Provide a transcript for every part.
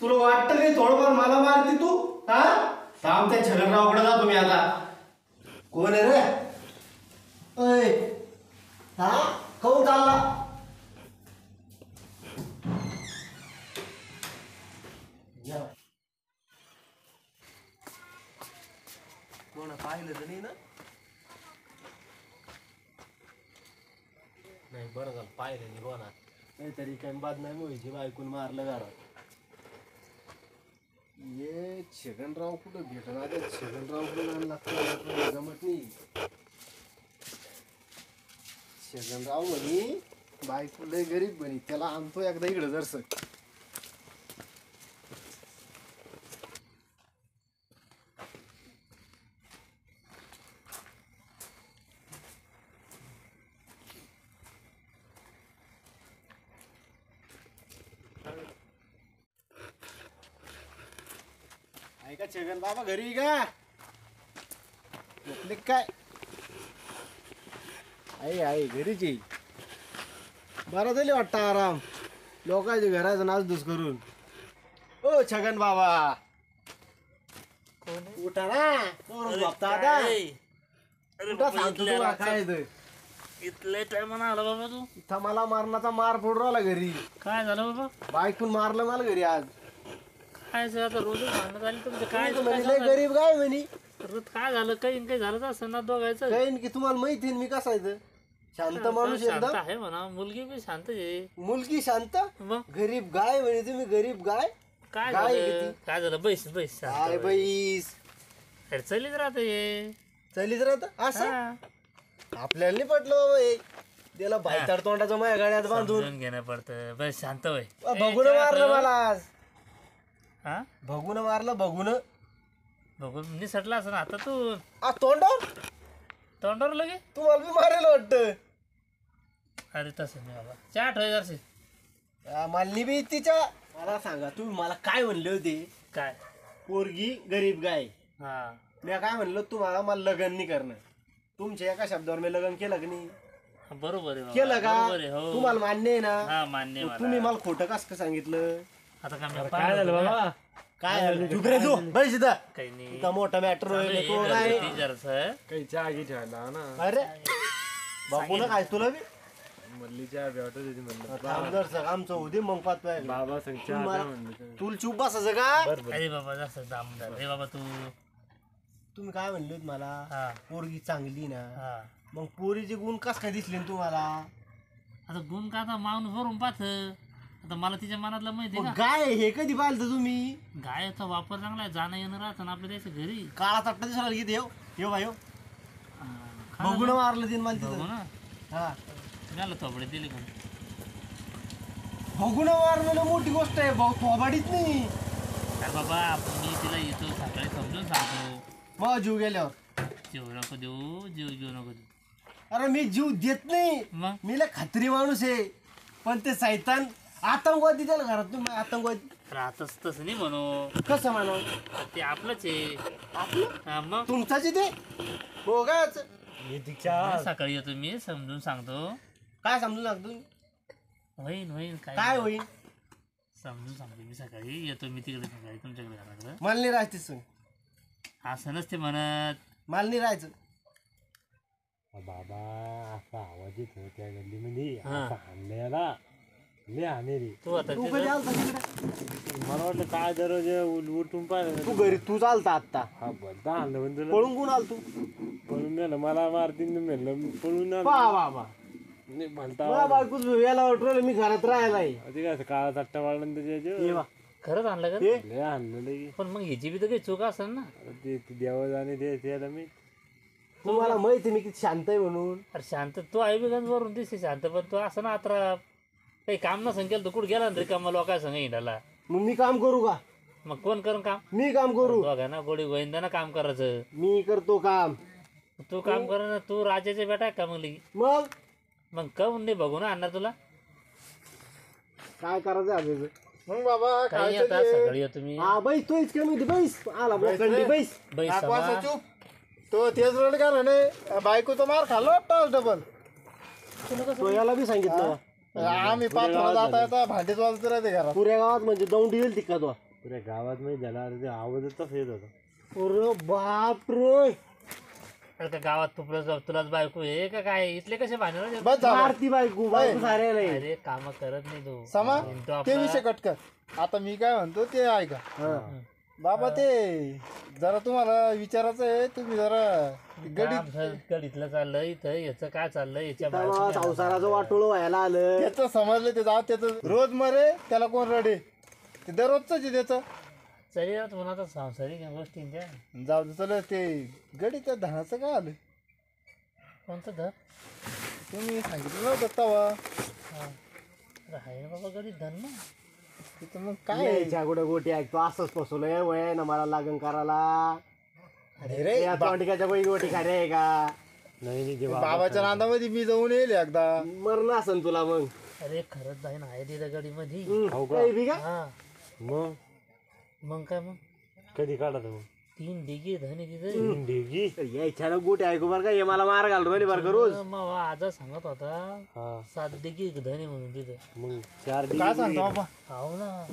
तुला वाटतं काही थोडंफार मला मारते तू? हा थांब त्या छगनरावकडे जा तुम्ही आता. कोण आहे रे? अय हा कोण चालला? कोण पाहिलं तर नाही ना? नाही बरं झालं पाहिलं नाही कोणा, नाहीतरी काही बदनामी व्हायची बायकून मारलं घरात. ये छगनराव कुठं भेटणार? छगनराव कुठं लागतं जमत नाही. छगनराव म्हणी बायको लय गरीब म्हणी, त्याला आणतो एकदा इकडं जरस. ऐका छगन बाबा घरी का म्हटले काय? आई घरीच येईल. बरं झाली वाटतं आराम लोकांच्या घराचं नाचधूस करून. ओ छगन बाबा उठा ना. झोपता आता? उठा सांगतो तुला काय इथले टाइम आला बाबा तू. इथं मला मारण्याचा मार फोडू राहिला घरी. काय झालं बाबा? बायकून मारलं मला घरी आज. काय आता रोज भांडण झाली तुमचं? काय लय गरीब गाय म्हणी. काय झालं? काही झालं असं ना दोघायचं. काही की तुम्हाला माहिती मी कसा आहे शांत माणूस एकदम आहे म्हणा. मुलगी बी शांत आहे. मुलगी शांत मग गरीब गाय म्हणे तुम्ही. गरीब गाय काय गाय झालं? काय झालं? बैस काय बैस चलीच राहत चलीच राहत असं. आपल्याला नाही पटलं बाबा हे. त्याला भाईताड तोंडाचं माझ्या गाड्यात बांधून घेणं पडतं. बस शांत होय. बघून मारलं मला आज. हा बघून मारलं बघून बघून निसटला असं ना आता तू. तोंडावर लगे तुम्हाला बी मारेल वाटतं. अरे तसं नाही बाबा. चाट होय जरशी. मालनी बी तिच्या. मला सांगा तुम्ही मला काय म्हणले होते? काय? पोरगी गरीब गाय. हा मी काय म्हणलो तुम्हाला मला लग्न नाही करणं. तुमच्या एका शब्दावर मी लग्न केलं की नाही? बरोबर आहे. केलं का? हो तुम्हाला मान्य आहे ना? हा मान्य आहे. तुम्ही मला खोटं कसं सांगितलं? आता काय झालं बाबा? काय झालं? चुप रे तू. बैस इथं. काही नाही. इथं मोठा मॅटर होईल. तो काय काही चहा घे ठेवायला ना. अरे बाबू ना काय तुला बी मल्ली चहा भेटत होती म्हणलं. आमचं उद्या मग पाहतोय बाबा तुला चूप बसायचं का? अरे बाबा जास्त दामदार. अरे बाबा तुम्ही काय म्हणले होते मला? पोरगी चांगली ना. हा मग पोरीचे गुण कस काय दिसले तुम्हाला? आता गुण का आता माणूस भरून पाहत. आता मला तिच्या मनातलं माहिती आहे का? गाय हे कधी पाहिलं तुम्ही? गायचा वापर चांगला आहे. जाणं येणं राहतं ना आपल्या त्याच्या घरी. काळा चट्टा दिसायला किती येऊ बाई बघून मारलं तीन मला बघू तिथं. ना. हा मला थोबडे दिले कोण? बघून मारणं मोठी गोष्ट आहे भाऊ. थोबाडीच नाही. अरे बाबा मी तिला येतो सकाळी समजून सांगतो. मग जीव गेल्यावर जीव नको देऊ. जीव नको देऊ. अरे मी जीव देत नाही. मग मी लय खात्री माणूस आहे. पण ते सैतान आतंकवादी त्याला घरात तुम्ही आतंकवादी राहतच तसं नाही म्हणू. कसं म्हणू? ते आपलंच आहे. आपलं मग तुमचाच इथे बोगाच. सकाळी येतो मी समजून सांगतो. काय समजून सांगतो? होईन काय होईल समजून सांगतो मी. सकाळी येतो मी तिकडे सकाळी तुमच्याकडे घराकडं. मला नाही राहायचं. असं नसते म्हणत. मला नाही राहायचं. बाबा असा आवाज येत होत्या गल्लीमध्ये. आणल्याला लय हाणे रे. तू आता तू कधी आलता तिकडे? मला वाटलं काय दरवाजा उठून पाहिलं. तू घरी तू चालता आता. हा बद्दा आणलं पण तुला पळून कोण आल तू? पळून गेलं. मला मारतीन म्हणलं पळून बाबा नाही म्हणता मला बायको याला वाटलं मी घरात राहायला आहे. ते काय काळा चट्टा वाढला त्याच्या खरंच आणलं का? लय आणलं लगे. पण मग ह्याची बी तर काही चूक असेल ना. ते देवा जाणे ते त्याला मी तुम्हाला माहिती मी किती शांत आहे म्हणून. अरे शांत तू आई बिगांच वरून दिसते शांत. पण तू असं ना आता काही काम नसेल केलं तर कुठं गेला ना रिकामा लोकांना सांग हिंडाला. मग मी काम करू का? मग कोण करून काम? मी काम करू. दोघांना गोडी गोविंदाना काम करायचं. मी करतो काम. तू काम कर ना. तू राजाच्या बेटा का मग लगी? मग काऊन नाही बघू ना आणणार तुला. काय करायचं आजचं? मग बाबा काही आता सकाळी येतो मी. हा बैस तोच काय म्हणते बैस आला बोकंडी बैस. बैस तो तेच रोड का म्हणे बायको तो मार खाल्लो टॉस डबल. तो याला बी सांगितलं आम्ही पाच जाता येता भांडीत वाजत राहते घरात. पुऱ्या गावात म्हणजे दौंडी येईल तिका तो. पुऱ्या गावात माहिती झाला अरे ते आवाजच तसा येत होता. अरे बाप रे अरे का गावात तुलाच बायको आहे का काय इथले कसे भांडण बस झालं मारती बायको बायको सारे नाही अरे काम करत नाही तू समा तो ते आपला- विषय कट कर. आता मी काय म्हणतो ते ऐका बाबा. ते जरा तुम्हाला विचारायचं आहे. तुम्ही जरा गडीत गडीतलं चाललं इथं याचं काय चाललं याच्या तेव्हा संसाराचं वाटोळ व्हायला आलं. त्याचं समजलं ते जाऊ त्याचं रोज मरे त्याला कोण रडे ते दररोजच आहे त्याचं. चल म्हणून आता सांसारिक गोष्टी त्या जाऊ दे चल. ते गडीच्या धानाचं काय आलं कोणतं धर तुम्ही सांगितलं नव्हतं तवा. आहे ना बाबा गडीत धन ना तिथं मग काय यायच्या कुठे गोटी ऐकतो असंच फसवलंय वय ना मला लागण करायला. अरे रे या तोंडक्याच्या बाई गोटी खऱ्या आहे का? नाही ते बाबाच्या नांदामध्ये मी जाऊन येईल एकदा. मरण असन तुला मग. अरे खरंच जाईन आहे तिथं गडी मध्ये हो का? काही बी का? हा मग मग काय मग कधी काढत मग 3 डिगी धन आहे तिथं ढेगी यायच्या ना गोटी ऐकू बरं का हे मला मार घालून राहिली बरं का रोज. मग आजा सांगत होता हा 7 डिगी धन आहे म्हणून तिथं मग 4 काय सांगतो बाबा. हो ना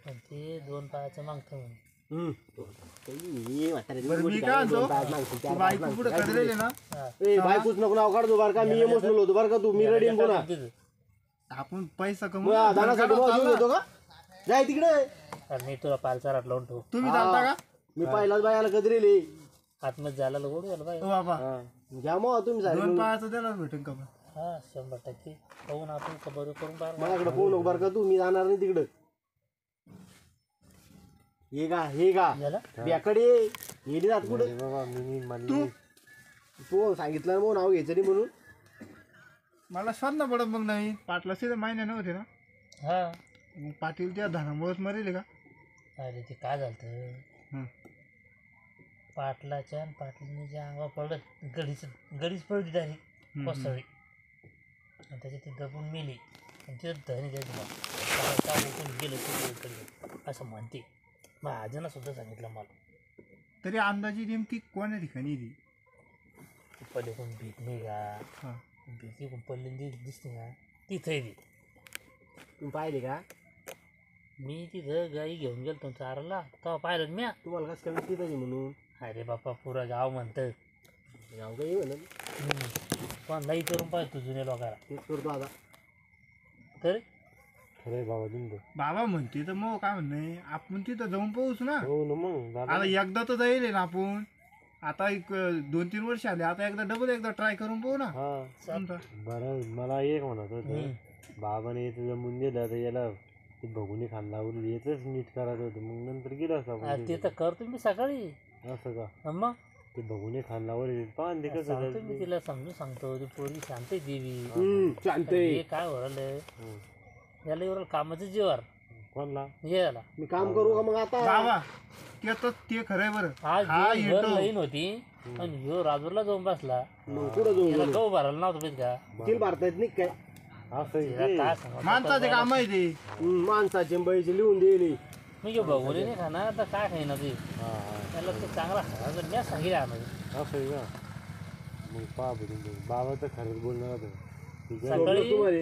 पण ते 2 पायाचं मागतं म्हणून बरं मी काय म्हणतो तू बायको पुढे कधरेले ना बायकोच नको नाव काढतो बरं का. मी इमोशनल होतो बरं का. तू मी रडीन पुन्हा तिथं आपण पैसा मग दानासाठी भाव घेऊन येतो का? जाय तिकडे. अरे नाही तुला पालचारात लावून ठेवू तुम्ही जाता का मी पहिलाच बायाला कदरेली. आतमध्ये जायला ओढू झालं बाई ओ बाबा घ्या मग तुम्ही सारे. 2 पायाचं त्यालाच भेटेन का पण. हा 100% पाहून आपण खबर करून पाहिलं माझ्याकडे फोन नको बरं का. तू मी जाणार नाही तिकडं. हे का झालं ब्याकडे येडी जात कुठं. अरे बाबा मी म्हणली तू सांगितलं मग नाव घ्यायचं नाही म्हणून. मला शोधणं पडत मग नाही. पाटला सीधे महिने नव्हते ना. हा मग पाटील त्या धानामुळेच मरेल का. अरे ते काय झालं हं. पाटलाच्या आणि पाटलीने जे अंगावर पडलं गडीच पडली डायरेक्ट कोसळली आणि त्याच्यात ती दबून मेली आणि तिथं धनी जायचं गेलं तिकडे असं म्हणते मग आजनं सुद्धा सांगितलं मला तरी अंदाजी नेमकी कोण्या ठिकाणी ती. पहिले कोण भीत नाही का हा. भीती कोण पडलेली दिसते का तिथे ती तुम्ही पाहिले का? मी तिथं गाई घेऊन गेलो तो चाराला तेव्हा पाहिलं मी तुम्हाला कसं कमी तिथं म्हणून अरे बापा पुरा गाव म्हणतं गाव काही म्हणून पण लई करून पाहिजे तू जुन्या लोकांना तेच करतो आता. तर खरंय बाबा तुमचं. बाबा म्हणते तर मग काय म्हणणे आपण तिथं जाऊन पोहोचू ना. हो ना मग दादा. आता एकदा तर जाईल ना आपण. आता एक 2-3 वर्ष आले. आता एकदा ट्राय करून पाहू ना. हा समजा. बरं मला एक म्हणत होतं बाबाने याचं जमून दिलं तर याला ते भगुनी खांदा लावून याचंच नीट करायचं होतं मग नंतर गेलं असं आपण ते तर करतो मी सकाळी असं का मग ते भगुनी खांदावर पान ते कसं सांगतो मी तिला समजून सांगतो ती पोरी शांत आहे देवी शांत हे काय ओरलं याला एवढं कामाचं जीवार कोणला हे याला मी काम करू का मग आता. बाबा ते खरंय बरं. आज हा दिवसभर येतो. लाईन होती आणि ह्यो राजूरला जाऊन बसला मग कुठं जाऊ याला गहू भरायला नव्हतं माहित का तिला भारता येत नाही काय. असं आहे तिला ते. काय सांगू माणसाचे काम आहे ते. माणसाचे बैचे लिहून दिली. मी घेऊ भगवली नाही खाणार तर काय खाईना ते हा हा त्याला ते चांगला खायला मी सांगितलं आम्हाला असं आहे का मग पहा बघून बाबा तर खरंच बोलणार होतं ठीक आहे. सकाळी तुम्हाला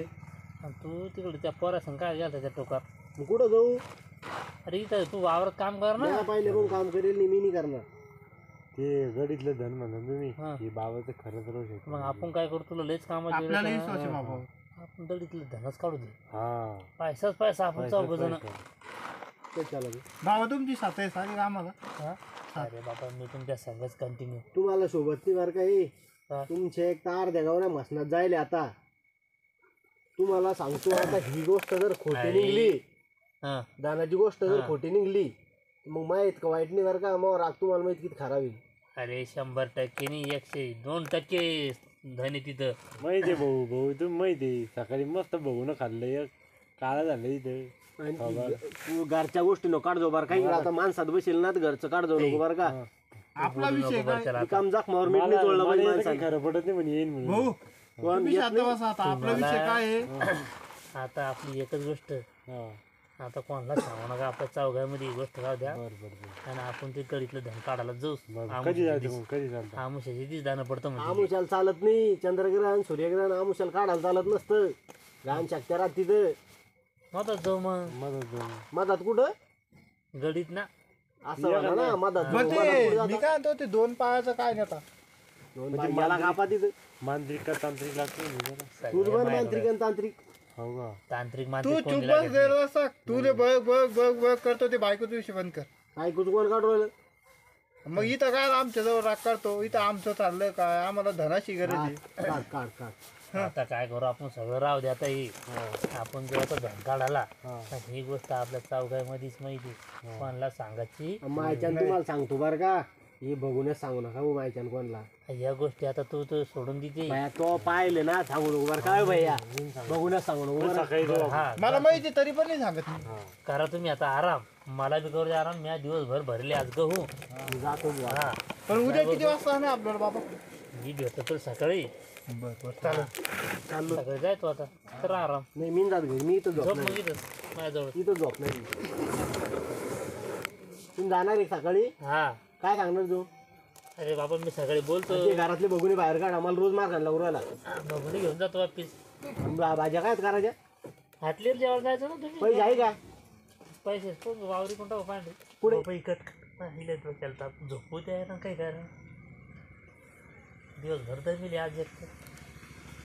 आणि तू तिकडे त्या पोरा काय गेला त्या टोकार मग कुठं जाऊ. अरे इथं तू वावरात काम कर ना मला पाहिले पण काम करेल नाही मी नाही करणार. ते गडीतलं धन म्हणा हा. तुम्ही हे बाबाचं खरंच रोष आहे मग आपण काय करू तुला लयच कामाची आपल्याला वेळ विश्वास आहे आहे. बाबा. आपण दडीतलं धनच काढू दे हा पैसाच पैसा आपण चौघ जण ते चालेल. बाबा तुमची साथ आहे सारी आम्हाला. अरे बाबा मी तुमच्या संगच कंटिन्यू तुम्हाला सोबत नाही बरं काही. हा. तुमच्या एक तार द्यागावऱ्या मसनात जायले आता. तुम्हाला सांगतो आता ही गोष्ट जर खोटी निघली हा दानाची गोष्ट जर खोटी निघली मग माहीत का वाईट नाही बरं का. मग राग तुम्हाला माहित किती खराब होईल. अरे 100% नाही 102% धनी तिथं माहिती आहे भाऊ तुम्ही माहिती आहे सकाळी मस्त बघून खाल्लं एक काळा झालं इथं आणि तू घरच्या गोष्टी नको काढजो बरं काही. आता माणसात बसेल ना तर घरचं काढजो नको बरं का. आपला विषय काय काम जखमावर मीठ नाही चोळलं पाहिजे मला माणसाने. खरं पडत नाही म्हणे येईन म्हणून भाऊ तुम्ही शांत बसा आता. आपला विषय काय आहे. आता आपली एकच गोष्ट हा आता कोणाला सांगू नका आपल्या चौघामध्ये ही गोष्ट राहू द्या बरं आणि आपण ते कडीतलं धन काढायला जाऊ कधी जायचं मग कधी चालतं आमुष्याची तीच दाणं पडतं म्हणजे आमुशाला चालत नाही. चंद्रग्रहण सूर्यग्रहण आमुशाला काढायला चालत नसतं. लहान शक्त्या राहत तिथं. मधात जाऊ मग मदत जाऊन मधात कुठं गडीत ना असं म्हणा ना मधात मग जाऊ, मधात ते कुठं मी जाता? काय म्हणतो ते 2 पायाचं काय नेता दोन बाई, याला कापा तिथं मांत्रिक का तांत्रिक लागतो ना जरा. तूच सगळे बन माझ्याकडे. मांत्रिक आणि तांत्रिक हो का तांत्रिक तू मांत्रिक चुप कोणी बस लागत नाही. गेला असा तू रे बघ बघ बघ बघ करतो ते बायको तुझी बंद कर काय कुठं कोण काढू राहिलं मग इथं काय आमच्या जवळ राग काढतो इथं आमचं चाललंय काय आम्हाला धनाची गरज आहे काढ काढ काढ आता काय करू आपण सगळं राहू दे आता ही आपण जर आता धन काढाला तर ही गोष्ट आपल्या चौघामध्येच माहिती कोणाला सांगायची मायच्यान तुम्हाला सांगतो बरं का हे बघूनच सांगू नका हो मायच्यान कोणला या गोष्टी आता तू तर सोडून देते बाया तो पाहिले ना सांगू नको बरं काय भैया बघूनच सांगू नको बरं सकाळी जाऊ आपण. हा मला माहिती तरी पण नाही सांगत मी करा तुम्ही आता आराम मला बी करू दे आराम मी आज दिवसभर भरले आज गहू मी जातो बुवा. हा पण उद्या किती वाजता ना आपल्याला बाबा मी भेटतो तर सकाळी बर बर चालेल चाललो सकाळी जायचो आता तर आराम नाही मी जात घरी मी इथं झोप झोप नाही मग इथंच माझ्याजवळ इथं झोप नाही तुम्ही जाणार आहे सकाळी हा काय सांगणार तू अरे बाबा मी सकाळी बोलतो ते घरातले बघून बाहेर काढ आम्हाला रोज मार खायला उरायला बघून घेऊन जातो वापिस भाज्या काय करायच्या हाटलीवर जेवायला जायचं ना तुम्ही पैसे आहे का पैसे तो वावरी कोणता पांडे पुढे. रुपये इकत हिले डोक्याला ताप झोपू द्या ना काही करा दिवसभर तर मिली आज एक